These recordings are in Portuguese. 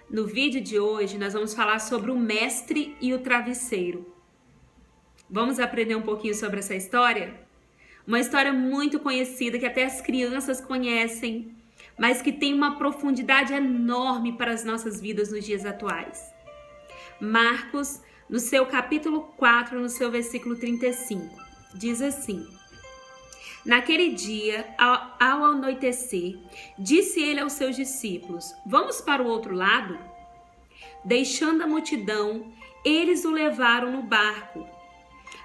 No vídeo de hoje, nós vamos falar sobre o mestre e o travesseiro. Vamos aprender um pouquinho sobre essa história? Uma história muito conhecida que até as crianças conhecem, mas que tem uma profundidade enorme para as nossas vidas nos dias atuais. Marcos, no seu capítulo 4, no seu versículo 35, diz assim: Naquele dia, ao anoitecer, disse ele aos seus discípulos: Vamos para o outro lado? Deixando a multidão, eles o levaram no barco,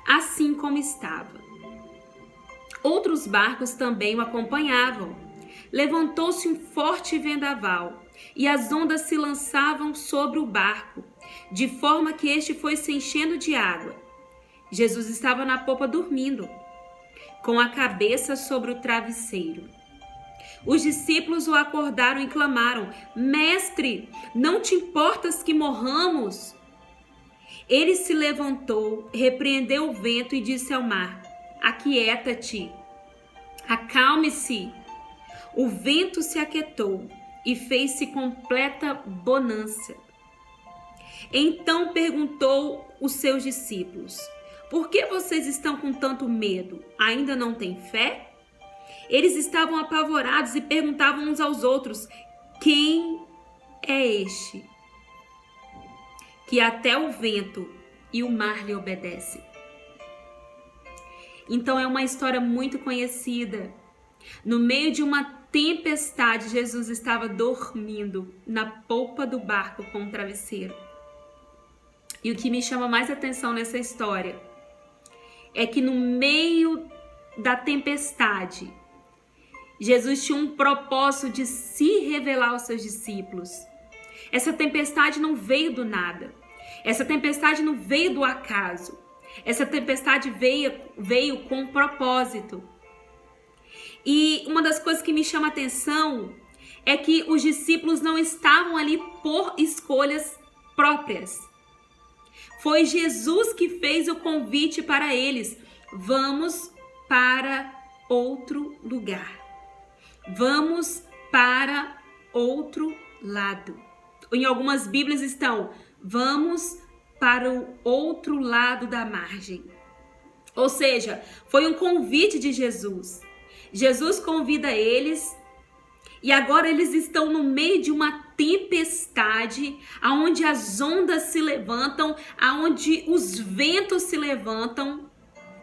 assim como estava. Outros barcos também o acompanhavam. Levantou-se um forte vendaval, e as ondas se lançavam sobre o barco, de forma que este foi se enchendo de água. Jesus estava na popa dormindo, com a cabeça sobre o travesseiro. Os discípulos o acordaram e clamaram: Mestre, não te importas que morramos? Ele se levantou, repreendeu o vento e disse ao mar: Aquieta-te, acalme-se. O vento se aquietou e fez-se completa bonança. Então perguntou os seus discípulos: Por que vocês estão com tanto medo? Ainda não têm fé? Eles estavam apavorados e perguntavam uns aos outros: Quem é este que até o vento e o mar lhe obedecem? Então é uma história muito conhecida. No meio de uma tempestade, Jesus estava dormindo na polpa do barco com um travesseiro. E o que me chama mais atenção nessa história é que no meio da tempestade, Jesus tinha um propósito de se revelar aos seus discípulos. Essa tempestade não veio do nada. Essa tempestade não veio do acaso. Essa tempestade veio com um propósito. E uma das coisas que me chama a atenção é que os discípulos não estavam ali por escolhas próprias. Foi Jesus que fez o convite para eles: vamos para outro lugar. Vamos para outro lado. Em algumas Bíblias estão: vamos para o outro lado da margem. Ou seja, foi um convite de Jesus. Jesus convida eles e agora eles estão no meio de uma tempestade, aonde as ondas se levantam, aonde os ventos se levantam,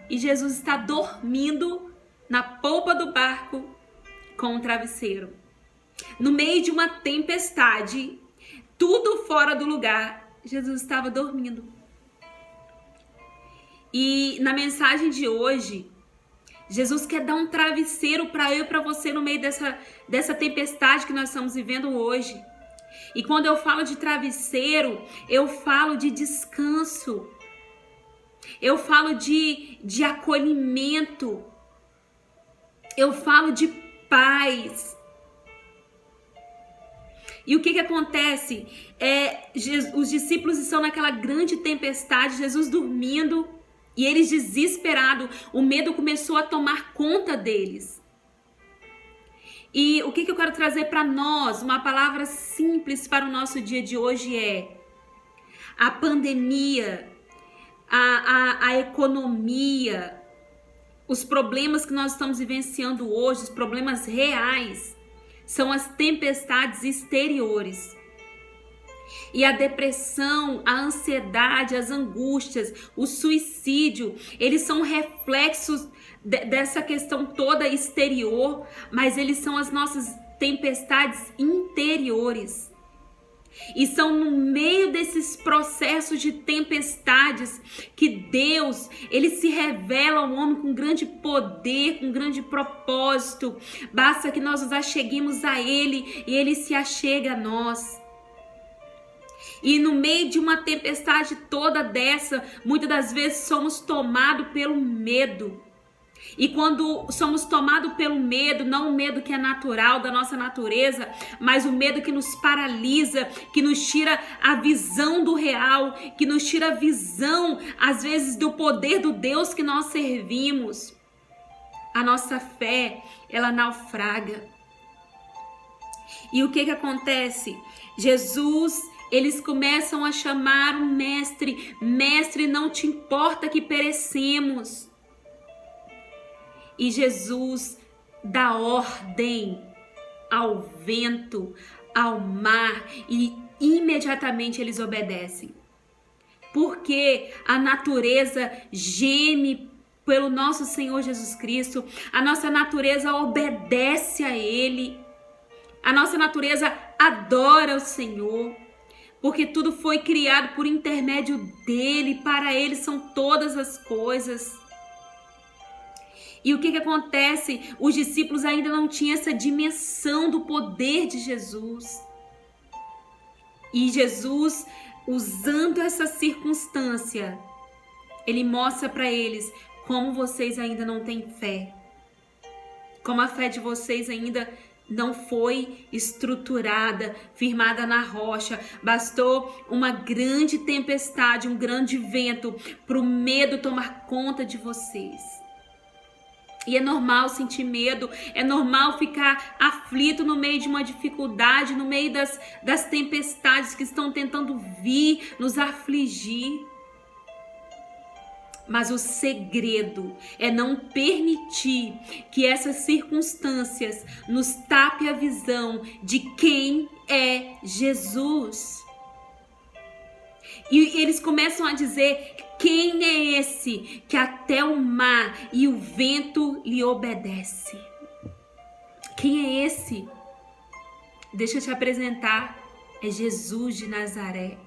e Jesus está dormindo na polpa do barco com um travesseiro. No meio de uma tempestade, tudo fora do lugar, Jesus estava dormindo. E na mensagem de hoje, Jesus quer dar um travesseiro para eu e para você no meio dessa tempestade que nós estamos vivendo hoje. E quando eu falo de travesseiro, eu falo de descanso. Eu falo de acolhimento. Eu falo de paz. E o que acontece? Os discípulos estão naquela grande tempestade, Jesus dormindo. E eles desesperados, o medo começou a tomar conta deles. E o que eu quero trazer para nós, uma palavra simples para o nosso dia de hoje é: a pandemia, a economia, os problemas que nós estamos vivenciando hoje, os problemas reais, são as tempestades exteriores. E a depressão, a ansiedade, as angústias, o suicídio, eles são reflexos dessa questão toda exterior, mas eles são as nossas tempestades interiores. E são no meio desses processos de tempestades que Deus, ele se revela ao homem com grande poder, com grande propósito. Basta que nós nos acheguemos a ele e ele se achega a nós. E no meio de uma tempestade toda dessa, muitas das vezes somos tomados pelo medo. E quando somos tomados pelo medo, não o medo que é natural da nossa natureza, mas o medo que nos paralisa, que nos tira a visão do real, que nos tira a visão, às vezes, do poder do Deus que nós servimos, a nossa fé, ela naufraga. E o que acontece? Jesus, eles começam a chamar o mestre. Mestre, não te importa que perecemos. E Jesus dá ordem ao vento, ao mar, e imediatamente eles obedecem. Porque a natureza geme pelo nosso Senhor Jesus Cristo, a nossa natureza obedece a Ele, a nossa natureza adora o Senhor, porque tudo foi criado por intermédio dEle, para Ele são todas as coisas. E o que acontece? Os discípulos ainda não tinham essa dimensão do poder de Jesus. E Jesus, usando essa circunstância, Ele mostra para eles como vocês ainda não têm fé. Como a fé de vocês ainda não foi estruturada, firmada na rocha. Bastou uma grande tempestade, um grande vento, para o medo tomar conta de vocês. E é normal sentir medo, é normal ficar aflito no meio de uma dificuldade, no meio das tempestades que estão tentando vir, nos afligir. Mas o segredo é não permitir que essas circunstâncias nos tape a visão de quem é Jesus. E eles começam a dizer: quem é esse que até o mar e o vento lhe obedece? Quem é esse? Deixa eu te apresentar. É Jesus de Nazaré.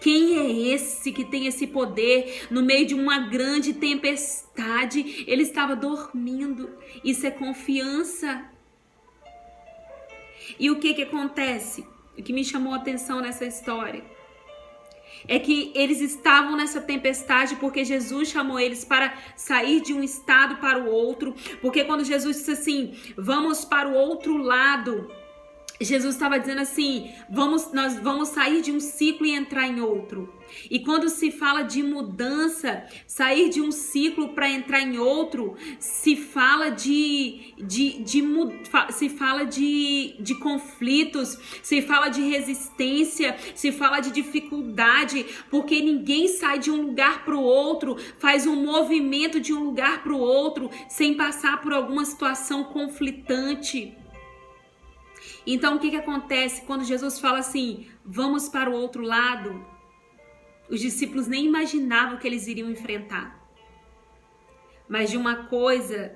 Quem é esse que tem esse poder no meio de uma grande tempestade? Ele estava dormindo. Isso é confiança. E o que acontece? O que me chamou a atenção nessa história é que eles estavam nessa tempestade porque Jesus chamou eles para sair de um estado para o outro. Porque quando Jesus disse assim, vamos para o outro lado, Jesus estava dizendo assim, nós vamos sair de um ciclo e entrar em outro. E quando se fala de mudança, sair de um ciclo para entrar em outro, se fala de conflitos, se fala de resistência, se fala de dificuldade, porque ninguém sai de um lugar para o outro, faz um movimento de um lugar para o outro, sem passar por alguma situação conflitante. Então, o que acontece quando Jesus fala assim, vamos para o outro lado? Os discípulos nem imaginavam o que eles iriam enfrentar. Mas de uma coisa,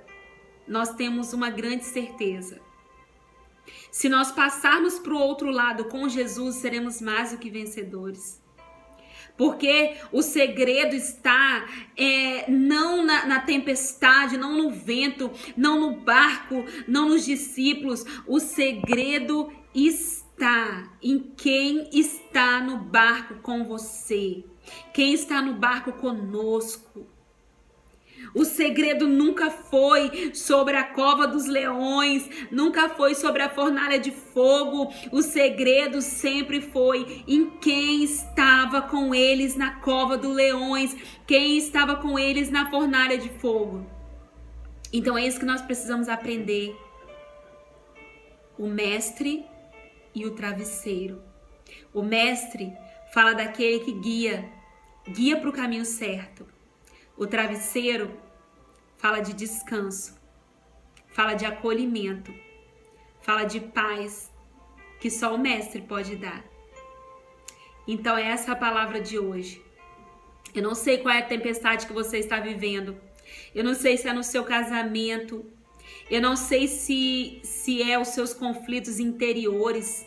nós temos uma grande certeza. Se nós passarmos para o outro lado com Jesus, seremos mais do que vencedores. Porque o segredo está não na tempestade, não no vento, não no barco, não nos discípulos. O segredo está em quem está no barco com você, quem está no barco conosco. O segredo nunca foi sobre a cova dos leões, nunca foi sobre a fornalha de fogo. O segredo sempre foi em quem estava com eles na cova dos leões, quem estava com eles na fornalha de fogo. Então é isso que nós precisamos aprender. O mestre e o travesseiro. O mestre fala daquele que guia para o caminho certo. O travesseiro fala de descanso, fala de acolhimento, fala de paz que só o mestre pode dar. Então essa é a palavra de hoje. Eu não sei qual é a tempestade que você está vivendo. Eu não sei se é no seu casamento. Eu não sei se é os seus conflitos interiores.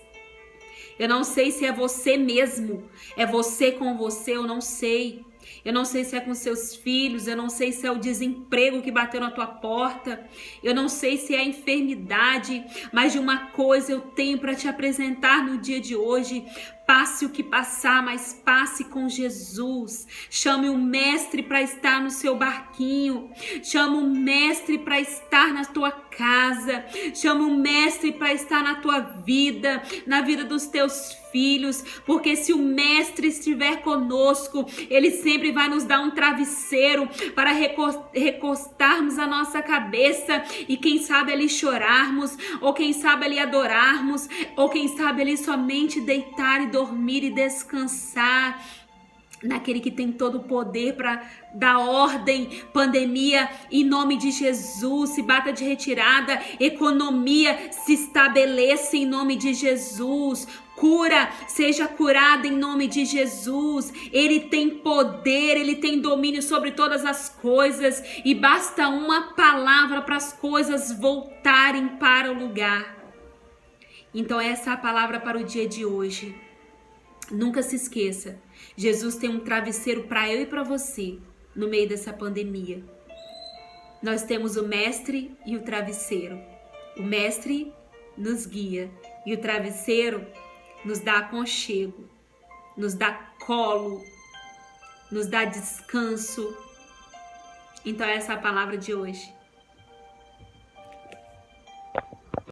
Eu não sei se é você mesmo. É você com você, eu não sei. Eu não sei se é com seus filhos, eu não sei se é o desemprego que bateu na tua porta, eu não sei se é a enfermidade, mas de uma coisa eu tenho para te apresentar no dia de hoje. Passe o que passar, mas passe com Jesus. Chame o mestre para estar no seu barquinho. Chame o mestre para estar na tua casa. Chame o mestre para estar na tua vida, na vida dos teus filhos, porque se o mestre estiver conosco, ele sempre vai nos dar um travesseiro para recostarmos a nossa cabeça e quem sabe ali chorarmos, ou quem sabe ali adorarmos, ou quem sabe ali somente deitar e dormir e descansar naquele que tem todo o poder para dar ordem. Pandemia, em nome de Jesus, se bata de retirada. Economia se estabeleça em nome de Jesus. Cura, seja curada em nome de Jesus. Ele tem poder, ele tem domínio sobre todas as coisas e basta uma palavra para as coisas voltarem para o lugar. Então essa é a palavra para o dia de hoje. Nunca se esqueça, Jesus tem um travesseiro para eu e para você no meio dessa pandemia. Nós temos o mestre e o travesseiro. O mestre nos guia e o travesseiro nos dá aconchego, nos dá colo, nos dá descanso. Então essa é a palavra de hoje.